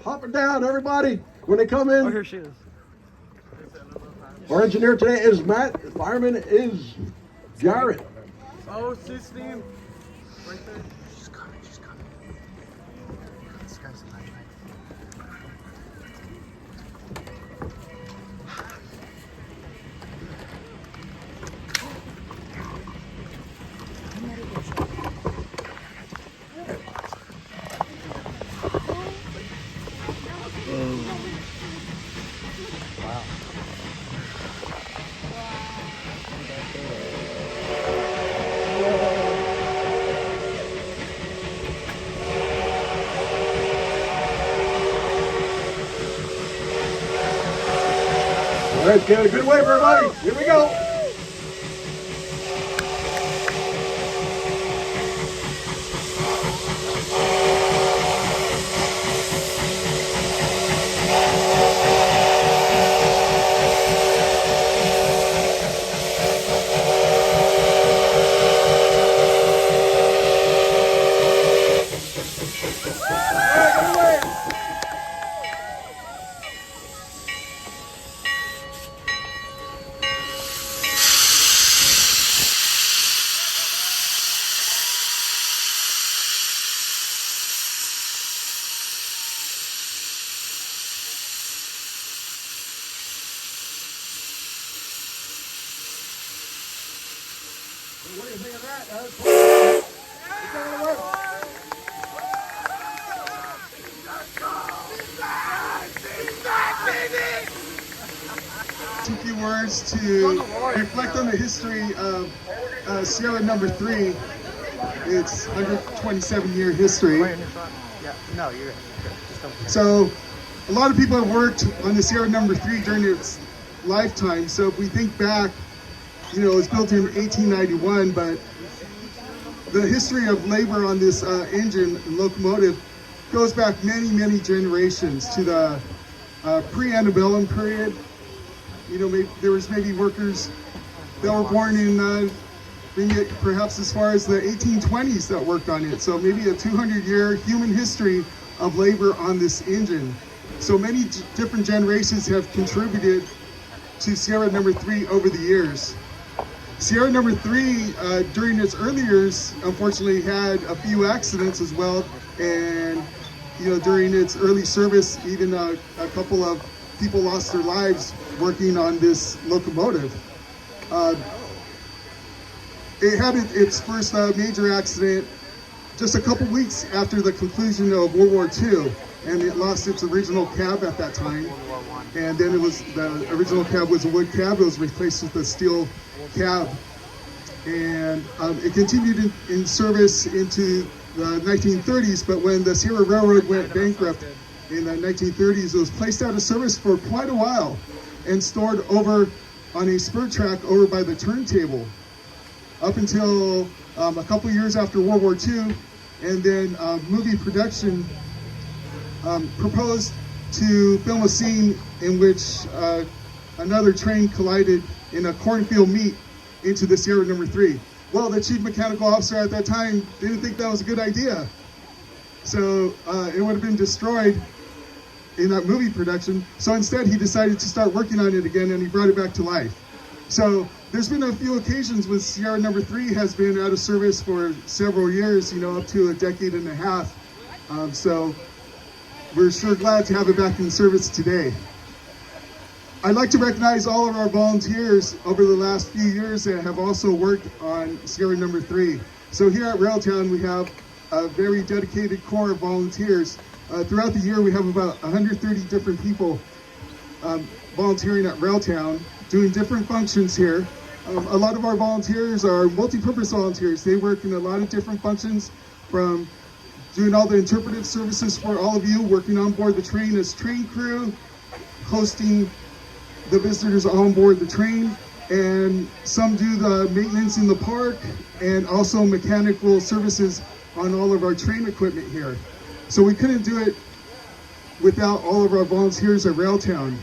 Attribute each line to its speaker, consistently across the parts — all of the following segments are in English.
Speaker 1: hopping down, everybody, when they come in.
Speaker 2: Oh, here she is.
Speaker 1: Our engineer today is Matt. The fireman is Garrett.
Speaker 2: Oh, Sistine. Right there. She's coming. This guy's a night. Wow.
Speaker 1: All right, get a good wave, everybody. Here we go. What do you think of that? It's gonna work.
Speaker 3: A few words to reflect on the history of Sierra Number 3. Its 127-year history.
Speaker 2: Yeah, no, you're good.
Speaker 3: So, a lot of people have worked on the Sierra Number 3 during its lifetime. So, if we think back, you know, it was built in 1891, but the history of labor on this engine and locomotive goes back many generations to the pre-antebellum period. You know, there was maybe workers that were born in perhaps as far as the 1820s that worked on it. So maybe a 200-year human history of labor on this engine. So many different generations have contributed to Sierra Number 3 over the years. Sierra Number 3, during its early years, unfortunately had a few accidents as well. And, you know, during its early service, even a couple of people lost their lives working on this locomotive. It had its first major accident just a couple weeks after the conclusion of World War II, and it lost its original cab at that time. And then the original cab was a wood cab. It was replaced with a steel cab, and it continued in service into the 1930s. But when the Sierra Railroad went bankrupt in the 1930s, it was placed out of service for quite a while and stored over on a spur track over by the turntable up until a couple years after World War II. And then movie production proposed to film a scene in which another train collided in a cornfield meet into the Sierra Number 3. Well, the chief mechanical officer at that time didn't think that was a good idea. So it would have been destroyed in that movie production. So instead he decided to start working on it again, and he brought it back to life. So there's been a few occasions when Sierra Number 3 has been out of service for several years, you know, up to a decade and a half. So we're sure glad to have it back in service today. I'd like to recognize all of our volunteers over the last few years that have also worked on Sierra Number 3. So here at Railtown, we have a very dedicated core of volunteers. Throughout the year, we have about 130 different people volunteering at Railtown, doing different functions here. A lot of our volunteers are multi-purpose volunteers. They work in a lot of different functions, from doing all the interpretive services for all of you, working on board the train as train crew, hosting the visitors on board the train, and some do the maintenance in the park, and also mechanical services on all of our train equipment here. So we couldn't do it without all of our volunteers at Railtown.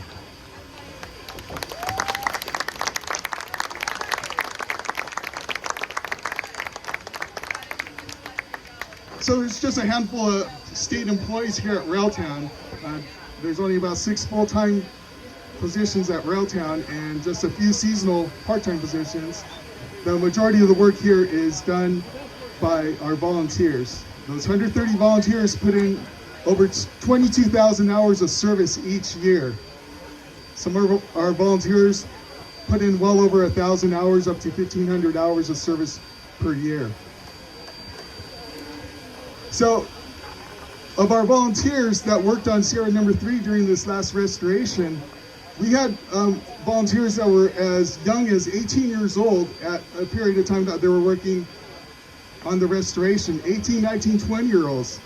Speaker 3: So there's just a handful of state employees here at Railtown. There's only about 6 full-time positions at Railtown and just a few seasonal part-time positions. The majority of the work here is done by our volunteers. Those 130 volunteers put in over 22,000 hours of service each year. Some of our volunteers put in well over 1,000 hours, up to 1,500 hours of service per year. So, of our volunteers that worked on Sierra number 3 during this last restoration, we had volunteers that were as young as 18 years old at a period of time that they were working on the restoration, 18, 19, 20-year-olds,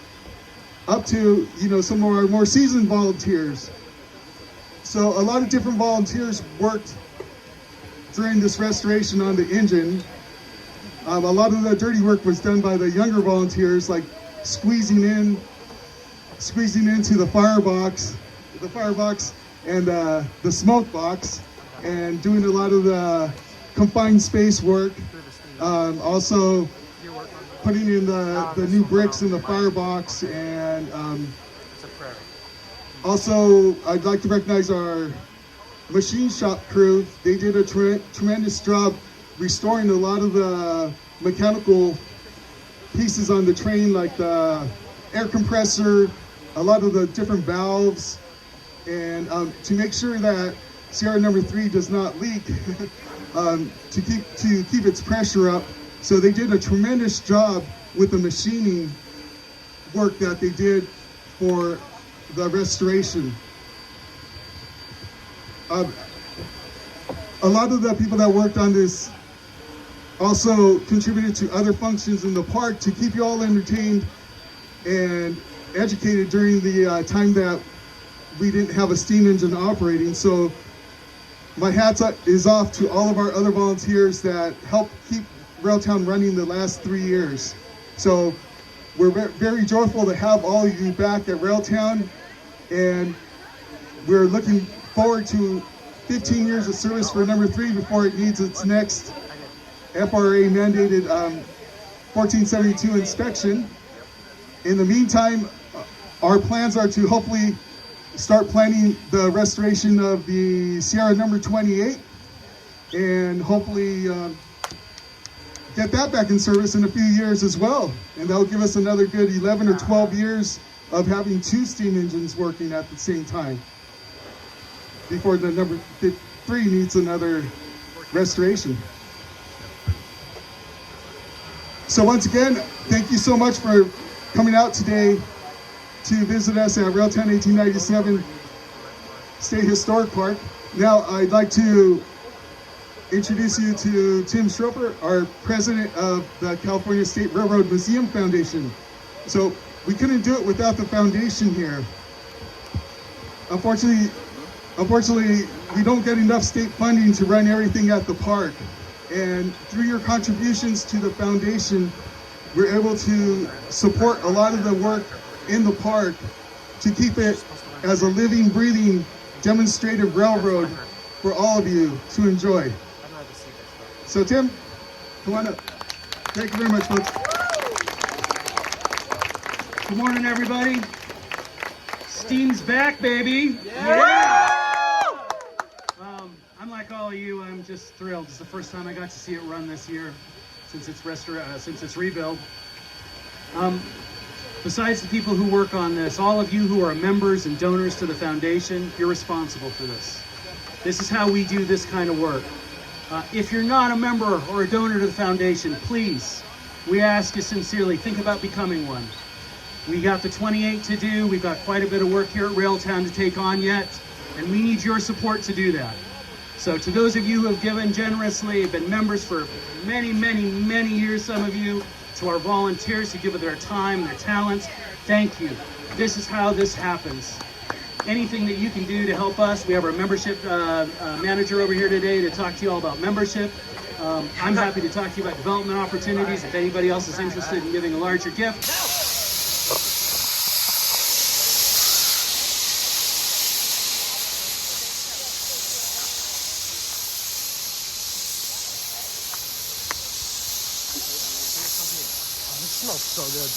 Speaker 3: up to, some of our more seasoned volunteers. So a lot of different volunteers worked during this restoration on the engine. A lot of the dirty work was done by the younger volunteers, like squeezing into the firebox and the smoke box, and doing a lot of the confined space work. Also putting in the new bricks in the firebox, and also I'd like to recognize our machine shop crew. They did a tremendous job restoring a lot of the mechanical pieces on the train, like the air compressor, a lot of the different valves, and to make sure that Sierra number 3 does not leak, to keep its pressure up. So they did a tremendous job with the machining work that they did for the restoration. A lot of the people that worked on this also contributed to other functions in the park to keep you all entertained and educated during the time that we didn't have a steam engine operating. So my hats is off to all of our other volunteers that helped keep Railtown running the last 3 years. So we're very joyful to have all of you back at Railtown, and we're looking forward to 15 years of service for number 3 before it needs its next FRA mandated 1472 inspection. In the meantime, our plans are to hopefully start planning the restoration of the Sierra number 28, and hopefully get that back in service in a few years as well. And that'll give us another good 11 or 12 years of having 2 steam engines working at the same time before the number 3 needs another restoration. So once again, thank you so much for coming out today to visit us at Railtown 1897 State Historic Park. Now I'd like to introduce you to Tim Schroeper, our president of the California State Railroad Museum Foundation. So we couldn't do it without the foundation here. Unfortunately, we don't get enough state funding to run everything at the park. And through your contributions to the foundation, we're able to support a lot of the work in the park to keep it as a living, breathing, demonstrative railroad for all of you to enjoy. So Tim, come on up. Thank you very much, folks.
Speaker 4: Good morning, everybody. Steam's back, baby. Yeah! Unlike all of you, I'm just thrilled. It's the first time I got to see it run this year since its rebuild. Besides the people who work on this, all of you who are members and donors to the foundation, you're responsible for this. This is how we do this kind of work. If you're not a member or a donor to the foundation, please, we ask you sincerely, think about becoming one. We got the 28 to do. We've got quite a bit of work here at Railtown to take on yet, and we need your support to do that. So to those of you who have given generously, have been members for many, many, many years, some of you, to our volunteers who give of their time, their talents, thank you. This is how this happens. Anything that you can do to help us, we have our membership manager over here today to talk to you all about membership. I'm happy to talk to you about development opportunities if anybody else is interested in giving a larger gift.
Speaker 2: It smells so good.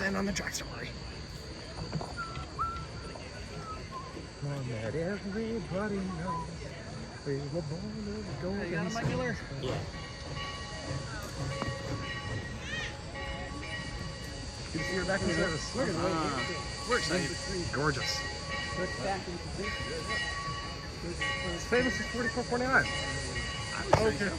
Speaker 2: stand on the tracks, don't worry. That everybody knows we were born to go. You got him, Mike Miller? Yeah. Good to see you back in service. We're excited. Gorgeous. It's famous for 4449. Okay.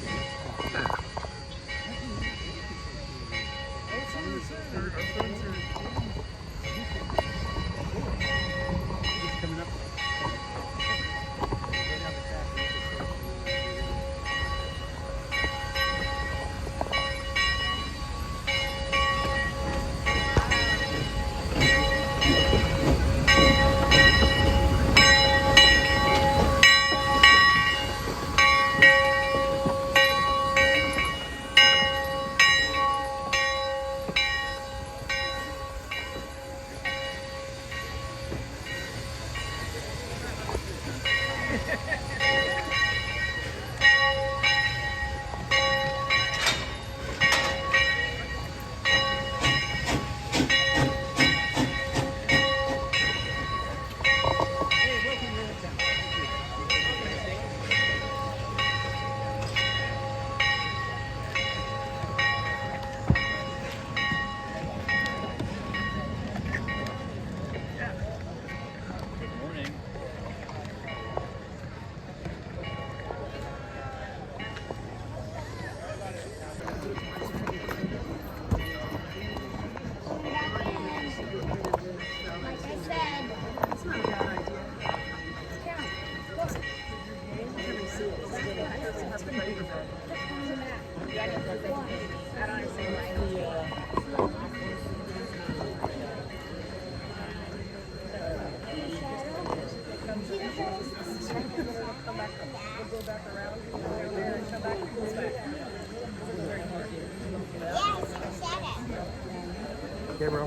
Speaker 2: Okay, bro.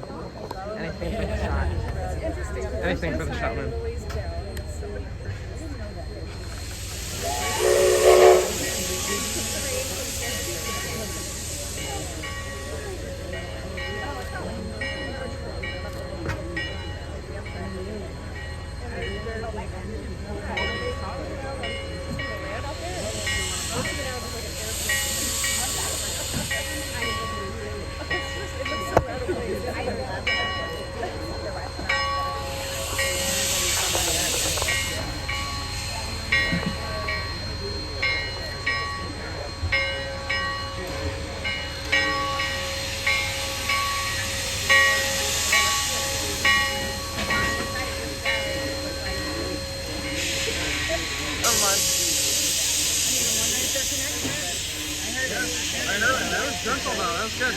Speaker 2: Anything for the shot. Anything for the shot, man. I heard it. That was gentle though. That was good.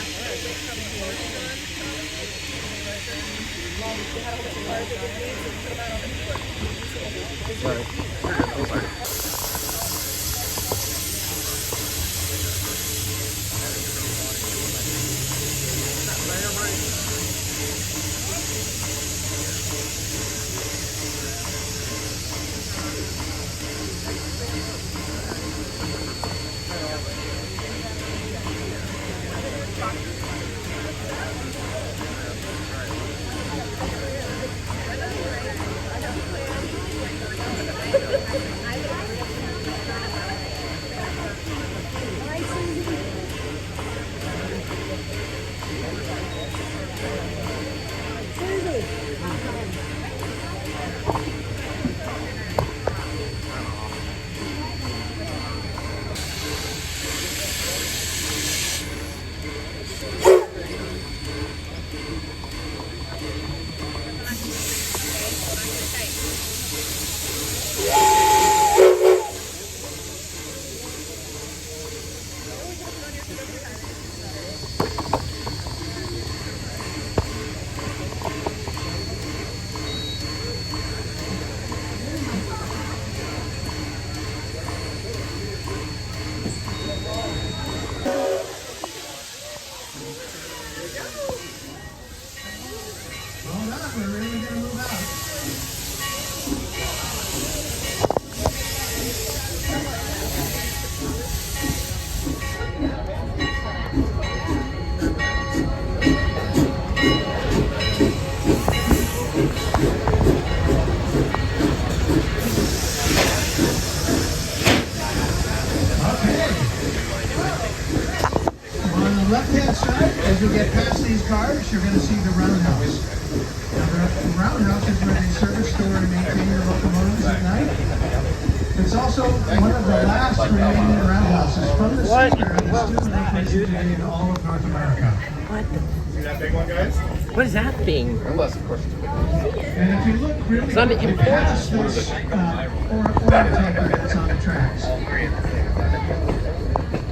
Speaker 1: left-hand side, as you get past these cars, you're going to see the roundhouse. Now, the roundhouse is where they service, store, and maintain your locomotives at night. It's also one of the last remaining roundhouses from the steamer that is still in place today in all of North America.
Speaker 3: See that big one, guys?
Speaker 2: What is that thing?
Speaker 3: Unless, of course, it's big.
Speaker 1: And if you look really
Speaker 2: It's not
Speaker 1: quickly
Speaker 2: important.
Speaker 1: past this oil tanker that's on the tracks,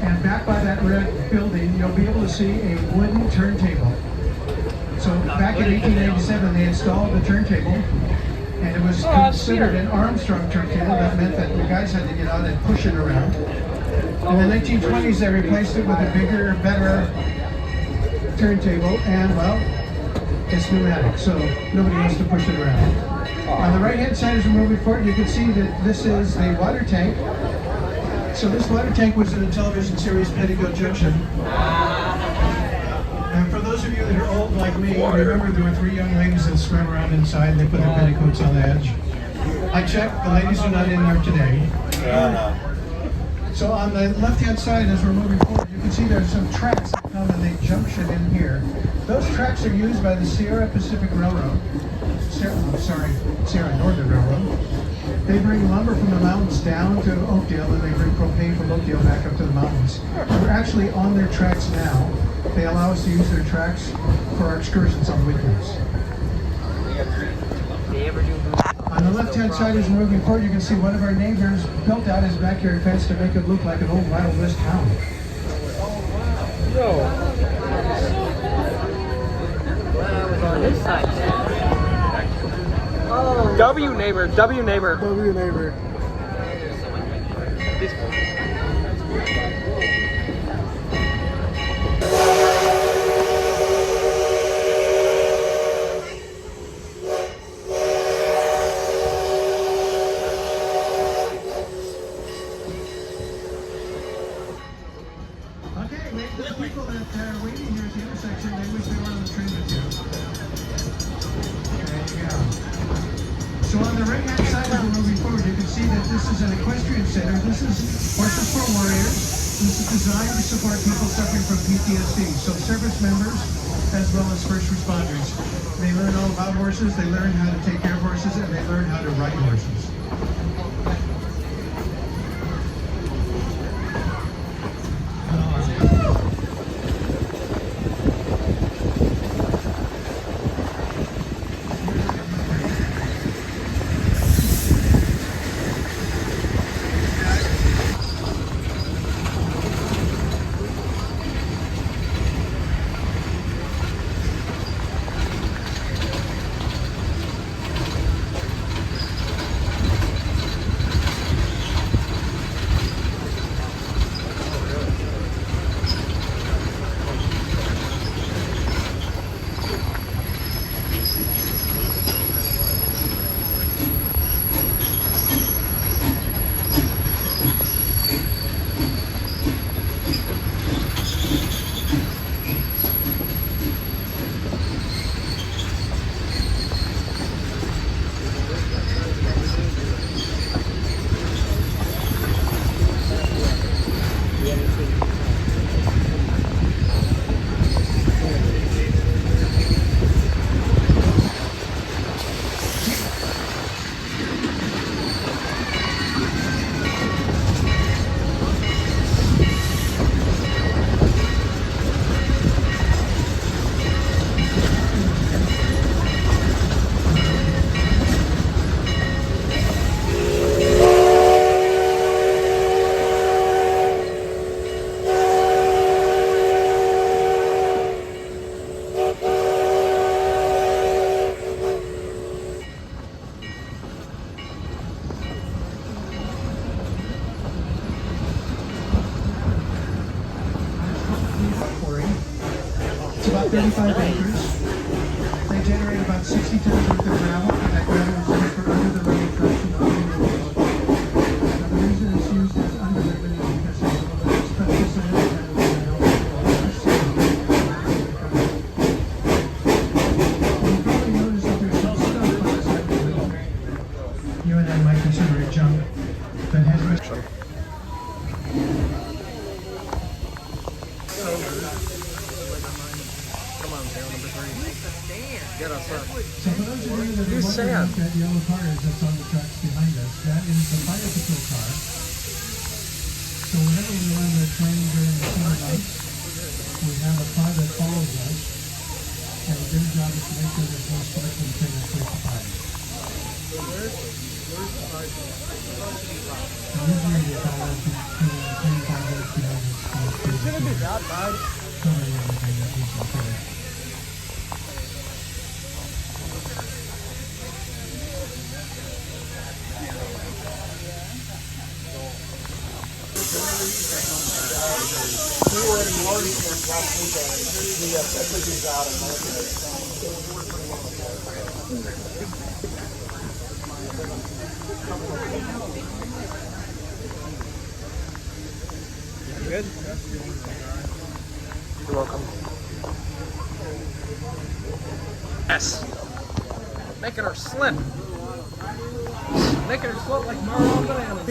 Speaker 1: and back by that red building, you'll be able to see a wooden turntable. So back in 1887, they installed the turntable, and it was considered an Armstrong turntable. That meant that the guys had to get out and push it around. In the 1920s, they replaced it with a bigger, better turntable, and well, it's pneumatic, so nobody has to push it around. On the right-hand side, as we're moving forward, you can see that this is the water tank. So this water tank was in the television series Petticoat Junction. And for those of you that are old like me, remember there were 3 young ladies that swam around inside and they put their petticoats on the edge. I checked, the ladies are not in there today. So on the left-hand side, as we're moving forward, you can see there's some tracks that come and they junction in here. Those tracks are used by the Sierra Pacific Railroad. Sierra Northern Railroad. They bring lumber from the mountains down to Oakdale, and they bring propane from Oakdale back up to the mountains. We're actually on their tracks now. They allow us to use their tracks for our excursions on weekends. On the left-hand side, as we're moving forward, you can see one of our neighbors built out his backyard fence to make it look like an old Wild West town.
Speaker 2: On this side. W neighbor.
Speaker 3: W neighbor.
Speaker 1: Okay, maybe the people that are waiting here at the intersection, they wish they were on the train with you. There you go. So on the right-hand side, as we're moving forward, you can see that this is an equestrian center. This is Horses for Warriors. This is designed to support people suffering from PTSD, so service members as well as first responders. They learn all about horses, they learn how to take care of horses, and they learn how to ride horses. It's about 35 acres. They generate about 60 tons worth of gravel, and that gravel is used for under-the-road trucks and automobiles. Now, the reason it's used as under-the-road is because there's a little bit of asbestos in it, and you probably notice that there's some stuff on the side of the wheel. You and I might consider it junk, but has been...
Speaker 2: Get us up.
Speaker 1: So for those of you that
Speaker 2: You
Speaker 1: are
Speaker 2: said.
Speaker 1: wondering what that yellow car is that's on the tracks behind us, that is the fire patrol car. So whenever we run the train during the summer months, we have a car that follows us, and their job is to make sure there's no sparks in the train that creates a fire. So usually they follow us to the train follows us behind us.
Speaker 2: Shouldn't be that bad.
Speaker 1: Covering everything that we consider.
Speaker 2: Good? You're welcome. Yes. Making her slip. Making her slip like Mario Bananas.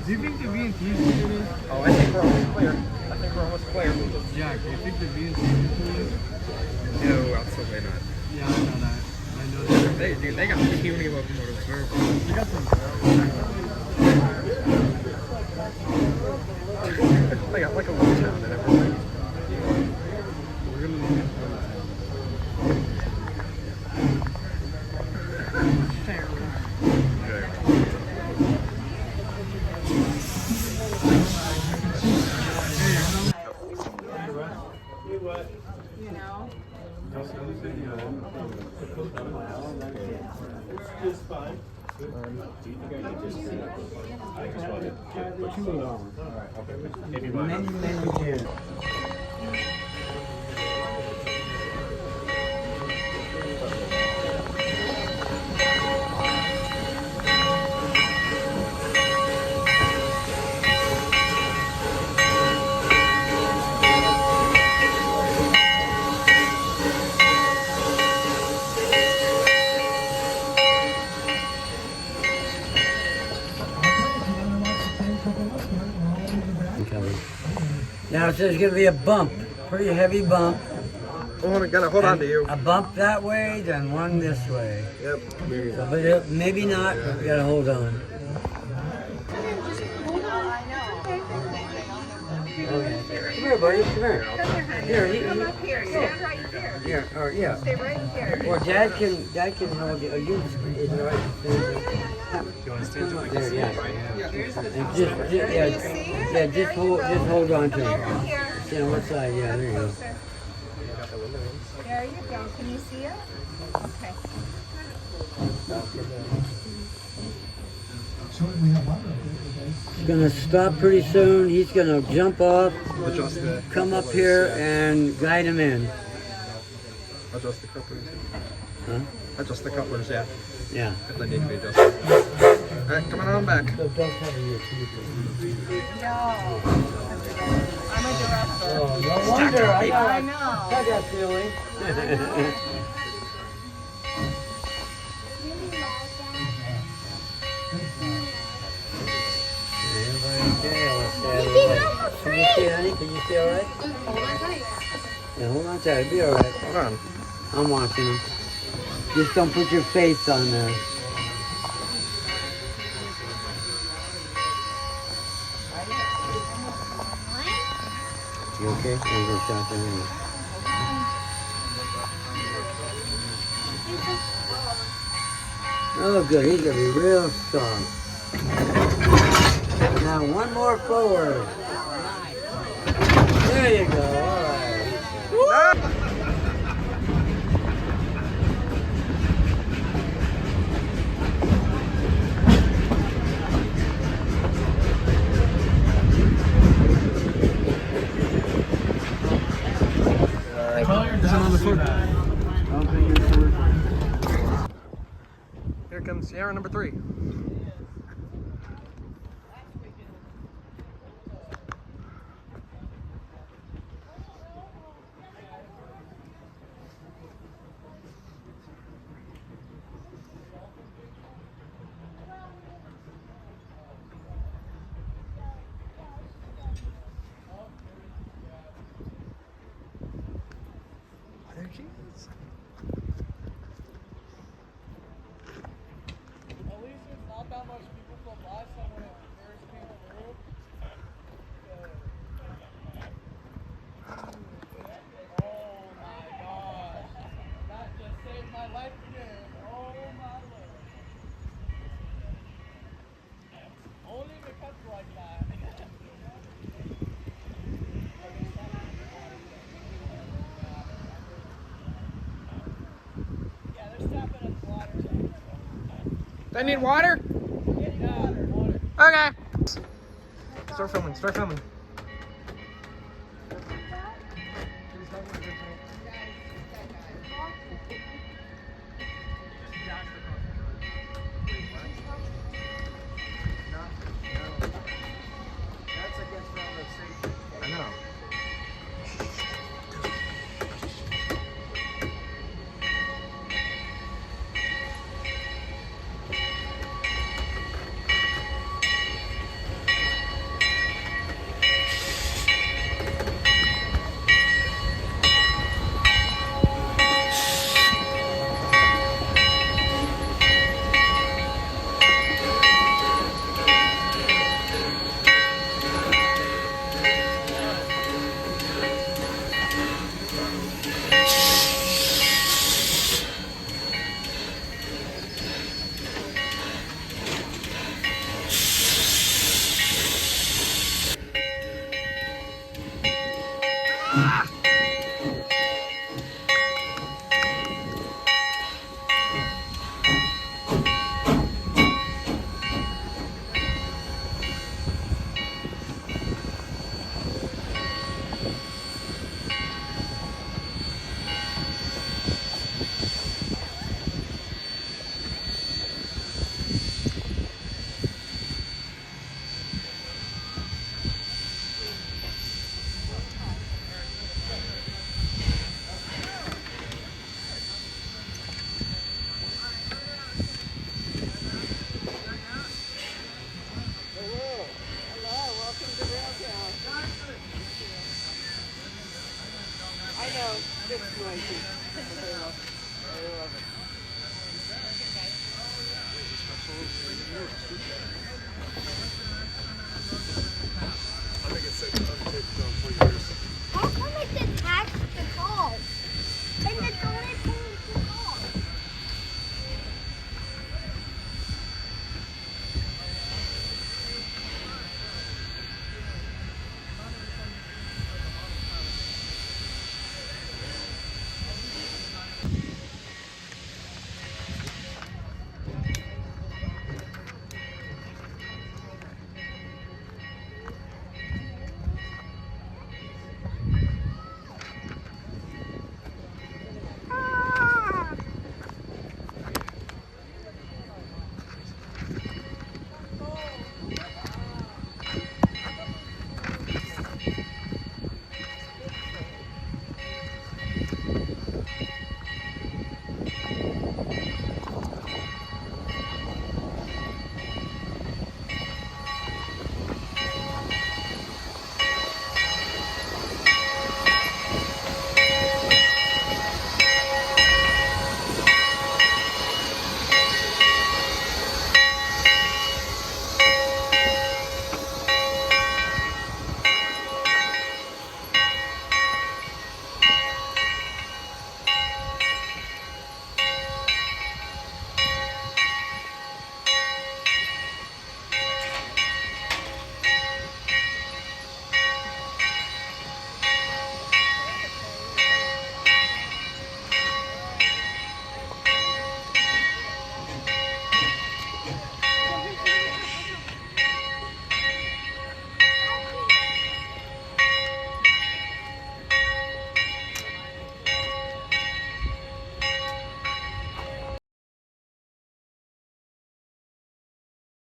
Speaker 2: Do you think the VNT is clear? Oh, I think we're almost clear. I think we're almost clear.
Speaker 5: Jack, do you think the VNT is clear?
Speaker 2: No, absolutely not.
Speaker 5: Yeah, I know that. I know that.
Speaker 2: They got puny locomotives.
Speaker 5: They got some.
Speaker 2: They got like a little town and everything.
Speaker 5: We're gonna need it.
Speaker 6: You know?
Speaker 7: Many years. Now there's going to be a bump, pretty heavy bump.
Speaker 2: Hold on to you.
Speaker 7: A bump that way, then one this way.
Speaker 2: Yep.
Speaker 7: So, but maybe not, but we got to hold on. Okay. Come here, buddy. Come here. Here,
Speaker 6: Come up here. Stand right here.
Speaker 7: Here, or yeah.
Speaker 6: Stay right here.
Speaker 7: Or Dad can hold you. You just right. There, yeah. And just hold on to it. Yeah, what side? Yeah, there you go.
Speaker 6: There you go. Can you see it? Okay.
Speaker 7: He's gonna stop pretty soon. He's gonna jump off, come up here, and guide him in.
Speaker 2: Adjust the couplers.
Speaker 7: Huh?
Speaker 2: Adjust the couplers, yeah.
Speaker 7: Yeah.
Speaker 2: If they need to be adjusted. Alright, coming on back.
Speaker 7: So don't cover your teeth.
Speaker 6: No. I'm a director.
Speaker 7: Oh, no wonder.
Speaker 6: I know.
Speaker 7: I got feeling. Can you see, honey? Can you see all right?
Speaker 6: Hold on tight.
Speaker 7: Yeah, hold on tight. It'll be all right.
Speaker 2: Hold on.
Speaker 7: I'm watching him. Just don't put your face on there. You okay? I'm gonna go shot down here. Oh, good. He's gonna be real strong. Now one more forward. There you go. All right.
Speaker 2: Here comes Sierra number 3. There she is.
Speaker 5: At least it's not that much people go by, so when it first came through, oh my gosh, that just saved my life again. Oh my lord. Only if it cuts like that. Yeah, they're stopping at the water.
Speaker 2: They need water?
Speaker 5: Yeah, water.
Speaker 2: Okay. Start filming, start filming. I know.
Speaker 5: Thank you.